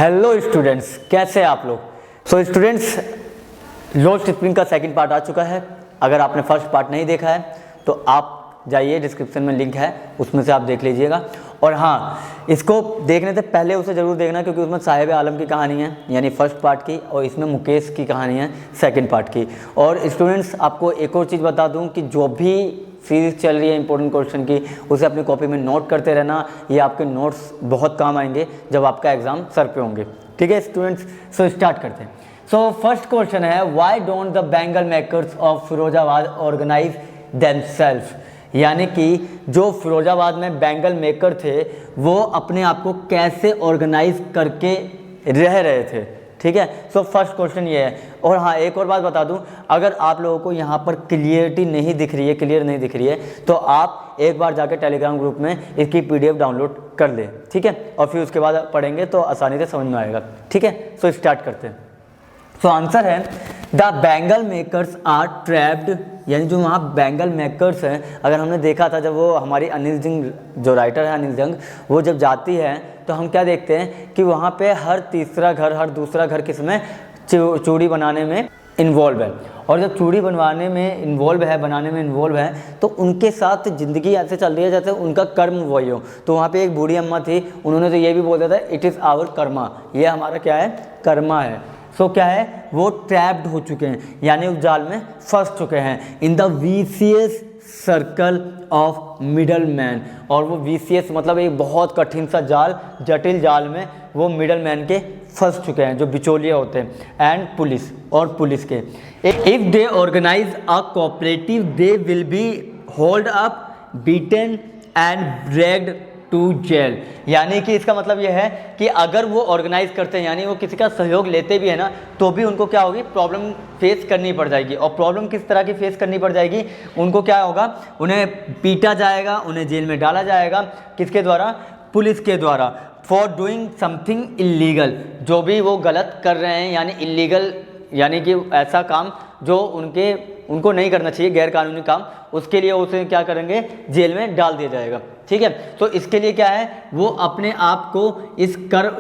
Hello students, कैसे हैं आप लोग। सो स्टूडेंट्स, लोस्ट स्प्रिंग का सेकंड पार्ट आ चुका है। अगर आपने फर्स्ट पार्ट नहीं देखा है तो आप जाइए, डिस्क्रिप्शन में लिंक है, उसमें से आप देख लीजिएगा। और हाँ, इसको देखने से पहले उसे ज़रूर देखना, क्योंकि उसमें साहिब आलम की कहानी है यानी फर्स्ट पार्ट की, और इसमें मुकेश की कहानी है सेकंड पार्ट की। और स्टूडेंट्स, आपको एक और चीज़ बता दूं कि जो भी सीरीज़ चल रही है इंपॉर्टेंट क्वेश्चन की, उसे अपनी कॉपी में नोट करते रहना। ये आपके नोट्स बहुत काम आएंगे जब आपका एग्ज़ाम सर पे होंगे। ठीक है स्टूडेंट्स, सो स्टार्ट करते हैं। सो फर्स्ट क्वेश्चन है, why don't the bangle makers of Firozabad organise themself, यानी कि जो फिरोजाबाद में बैंगल मेकर थे वो अपने आप को कैसे ऑर्गेनाइज करके रह रहे थे। ठीक है, सो फर्स्ट क्वेश्चन ये है। और हाँ, एक और बात बता दूं, अगर आप लोगों को यहाँ पर क्लियर नहीं दिख रही है तो आप एक बार जाके टेलीग्राम ग्रुप में इसकी PDF डाउनलोड कर ले। ठीक है, और फिर उसके बाद पढ़ेंगे तो आसानी से समझ में आएगा। ठीक है, सो स्टार्ट करते हैं। सो आंसर है, the bangle makers are trapped, यानी जो वहाँ बैंगल मेकर्स हैं, अगर हमने देखा था जब वो हमारी अनिल जंग, जो राइटर है अनिल जंग, वो जब जाती है तो हम क्या देखते हैं कि वहाँ पे हर तीसरा घर, हर दूसरा घर किसमें चूड़ी बनाने में इन्वॉल्व है। और जब चूड़ी बनवाने में इन्वॉल्व है, बनाने में इन्वॉल्व है, तो उनके साथ ज़िंदगी ऐसे चल रही है जैसे उनका कर्म वही हो। तो वहाँ पे एक बूढ़ी अम्मा थी, उन्होंने तो ये भी बोल दिया था, इट इज़ आवर कर्मा, ये हमारा क्या है, कर्मा है। सो क्या है, वो ट्रैप्ड हो चुके हैं, यानी उस जाल में फंस चुके हैं, in the vicious circle of middleman. और वो वीसियस मतलब एक बहुत कठिन सा जाल, जटिल जाल में वो मिडल मैन के फंस चुके हैं, जो बिचौलिया होते हैं, एंड पुलिस, और पुलिस के। If they organise a cooperative they will be hold up, beaten and dragged to jail. यानी कि इसका मतलब यह है कि अगर वो ऑर्गेनाइज करते हैं, यानी वो किसी का सहयोग लेते भी है ना, तो भी उनको क्या होगी, प्रॉब्लम फेस करनी पड़ जाएगी। और प्रॉब्लम किस तरह की फेस करनी पड़ जाएगी, उनको क्या होगा, उन्हें पीटा जाएगा, उन्हें जेल में डाला जाएगा, किसके द्वारा, पुलिस के द्वारा, फॉर डूइंग समथिंग इलीगल, जो भी वो गलत कर रहे हैं, यानी इलीगल, यानी कि ऐसा काम जो उनको नहीं करना चाहिए, गैर कानूनी काम, उसके लिए उसे क्या करेंगे, जेल में डाल दिया जाएगा। ठीक है, तो इसके लिए क्या है, वो अपने आप को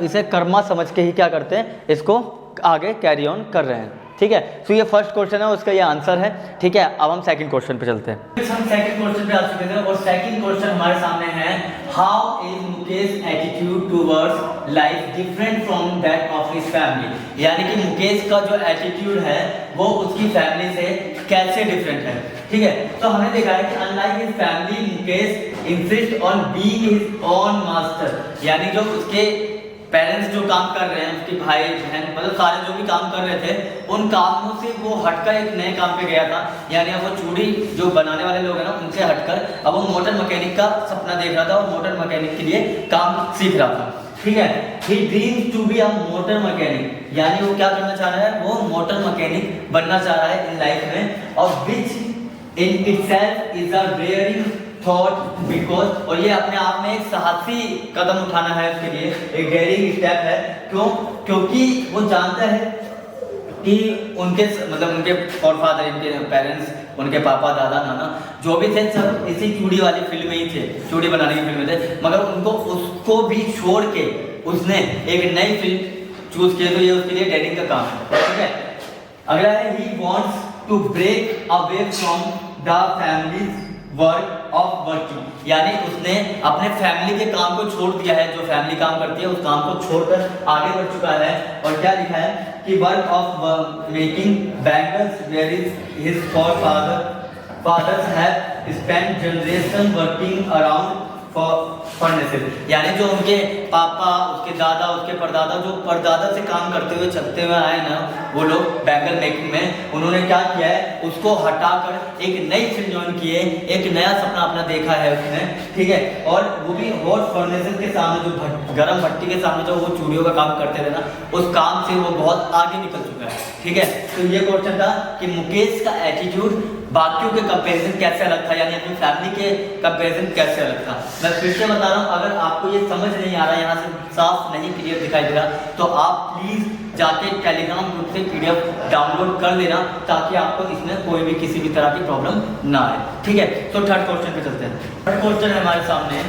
इसे कर्मा समझ के ही क्या करते हैं, इसको आगे कैरी ऑन कर रहे हैं। ठीक है, तो ये फर्स्ट क्वेश्चन है, उसका ये आंसर है। ठीक है, अब हम सेकंड क्वेश्चन पे चलते हैं। हम सेकंड क्वेश्चन पे आ चुके थे, और सेकंड क्वेश्चन हमारे सामने है, how is Mukesh attitude towards life different from that of his family, यानी कि मुकेश का जो एटीट्यूड है वो उसकी फैमिली से कैसे डिफरेंट है। ठीक है, तो हमने देखा है कि unlike his family, Mukesh insist on being his own master, यानी जो उसके पेरेंट्स जो काम कर रहे हैं, उसके भाई बहन, मतलब सारे जो भी काम कर रहे थे, उन कामों से वो हटकर एक नए काम पे गया था। यानी अब वो चूड़ी जो बनाने वाले लोग हैं ना, उनसे हटकर अब वो मोटर मैकेनिक का सपना देख रहा था, और मोटर मैकेनिक के लिए काम सीख रहा था। ठीक है, he dreams to be a motor mechanic, यानी वो क्या करना चाह रहा है, वो मोटर मैकेनिक बनना चाह रहा है इन लाइफ में, और which in itself is a daring thought, because, और ये अपने आप में एक साहसी कदम उठाना है, उसके लिए एक डेयरिंग स्टेप है। क्यों? क्योंकि वो जानता है कि उनके फॉरफादर, इनके पेरेंट्स, उनके पापा, दादा, नाना जो भी थे, सब इसी चूड़ी वाली फील्ड में ही थे, चूड़ी बनाने की फील्ड में थे, मगर उसको भी छोड़ के उसने एक नई फील्ड चूज की, तो ये उसके लिए डेयरिंग का काम है। ठीक है, अगला है, he wants to break away from the family work of working, यानी उसने अपने फैमिली के काम को छोड़ दिया है, जो फैमिली काम करती है उस काम को छोड़कर आगे बढ़ चुका है। और क्या लिखा है कि work of making bangles where is his fathers have spent generation working around furnaces, यानी जो उनके पापा, उसके दादा, उसके परदादा, जो परदादा से काम करते हुए चलते हुए आए ना, वो लोग बैंगल मेकिंग में, उन्होंने क्या किया है, उसको हटाकर एक नई फील्ड ज्वाइन की है, एक नया सपना अपना देखा है उसने। ठीक है, और वो भी हॉट फर्नेसेस के सामने, जो गर्म भट्टी के सामने जो वो चूड़ियों का काम करते थे ना, उस काम से वो बहुत आगे निकल चुका है। ठीक है, तो ये क्वेश्चन था कि मुकेश का एटीट्यूड बाकियों के कंपैरिजन कैसे अलग था, यानी अपनी फैमिली के कंपैरिजन कैसे अलग था। मैं फिर से बता रहा हूँ, अगर आपको ये समझ नहीं आ रहा, यहाँ से साफ नहीं क्लियर दिखाई दे रहा, तो आप प्लीज़ जाके टेलीग्राम ग्रुप से PDF डाउनलोड कर लेना, ताकि आपको इसमें कोई भी किसी भी तरह की प्रॉब्लम ना आए। ठीक है, तो थर्ड क्वेश्चन पे चलते हैं। थर्ड क्वेश्चन है हमारे सामने,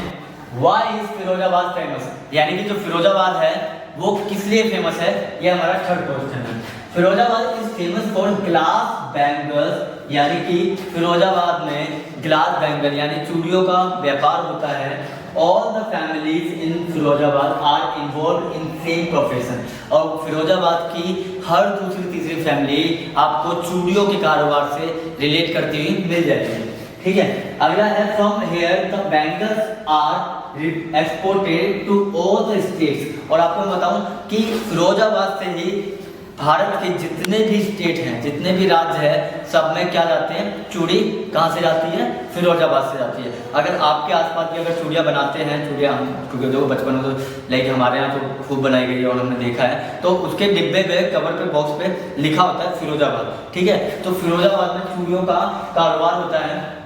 व्हाई इज फिरोजाबाद फेमस, यानी कि जो फिरोजाबाद है वो किस लिए फेमस है, ये हमारा थर्ड क्वेश्चन है। Firozabad is famous for glass bangles, यानी कि फिरोजाबाद में ग्लास बैंगल यानी चूड़ियों का व्यापार होता है। All the families in Firozabad are involve in same profession, और फिरोजाबाद की हर दूसरी तीसरी फैमिली आपको चूड़ियों के कारोबार से रिलेट करती हुई मिल जाएगी। ठीक है, अगला है from here the bangles are exported to all the states, और आपको मैं बताऊं कि फिरोजाबाद से ही भारत के जितने भी स्टेट हैं, जितने भी राज्य हैं, सब में क्या जाते हैं, चूड़ी कहाँ से जाती है, फिरोजाबाद से जाती है। अगर आपके आसपास भी अगर चूड़ियाँ बनाते हैं, चूड़ियाँ हम क्योंकि देखो बचपन में तो लाइक हमारे यहाँ तो खूब बनाई गई है और हमने देखा है, तो उसके डिब्बे पे कवर पे बॉक्स पे लिखा होता है फिरोजाबाद। ठीक है, तो फिरोजाबाद में चूड़ियों का कारोबार होता है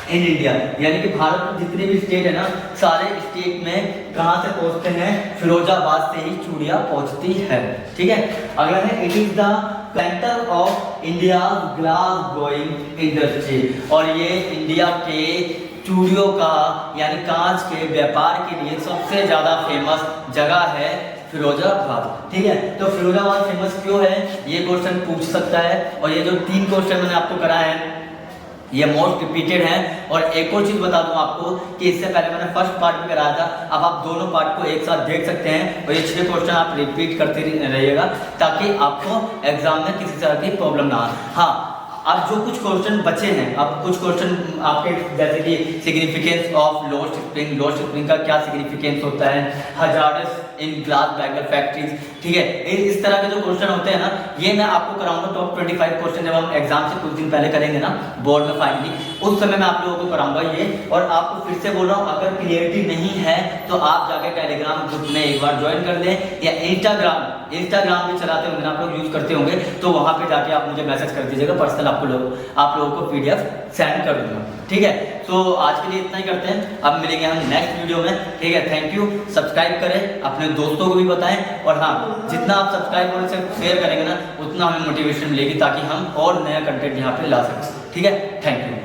इन इंडिया, यानी कि भारत में जितने भी स्टेट है ना, सारे स्टेट में कहाँ से पहुँचते हैं, फिरोजाबाद से ही चूड़ियाँ पहुँचती है। ठीक है, अगला है it is the centre of India glass blowing industry, और ये इंडिया के चूड़ियों का यानी कांच के व्यापार के लिए सबसे ज़्यादा फेमस जगह है फिरोजाबाद। ठीक है, तो फिरोजाबाद फेमस क्यों है, ये क्वेश्चन पूछ सकता है। और ये जो 3 क्वेश्चन मैंने आपको कराए हैं ये मोस्ट रिपीटेड है। और एक और चीज़ बता दूं आपको कि इससे पहले मैंने फर्स्ट पार्ट में कराया था, अब आप दोनों पार्ट को एक साथ देख सकते हैं और ये 6 क्वेश्चन आप रिपीट करते रहिएगा ताकि आपको एग्जाम में किसी तरह की प्रॉब्लम ना आए। हाँ, अब जो कुछ क्वेश्चन बचे हैं, अब कुछ क्वेश्चन आपके जैसे कि सिग्निफिकेंस ऑफ लोस्ट स्प्रिंग का क्या सिग्निफिकेंस होता है, hazardous in glass bangle factories. ठीक है, इस तरह के जो क्वेश्चन होते हैं ना, ये मैं आपको कराऊंगा टॉप 25 क्वेश्चन जब हम एग्जाम से कुछ दिन पहले करेंगे ना बोर्ड में फाइनली, उस समय मैं आप लोगों को कराऊंगा ये। और आपको फिर से बोल रहा हूँ, अगर क्लियरिटी नहीं है तो आप जाके टेलीग्राम ग्रुप में एक बार ज्वाइन कर लें, या इंस्टाग्राम भी चलाते होंगे आप लोग, यूज करते होंगे, तो वहां पे जाके आप मुझे मैसेज कर दीजिएगा, पर्सनल आप लोगों को PDF सेंड कर दूंगा। ठीक है, तो आज के लिए इतना ही करते हैं, अब मिलेंगे हम नेक्स्ट वीडियो में। ठीक है, थैंक यू। सब्सक्राइब करें, अपने दोस्तों को भी बताएं, और हाँ, जितना आप सब्सक्राइब और शेयर करेंगे ना, उतना हमें मोटिवेशन मिलेगी ताकि हम और नया कंटेंट यहाँ पे ला सकें। ठीक है, थैंक यू।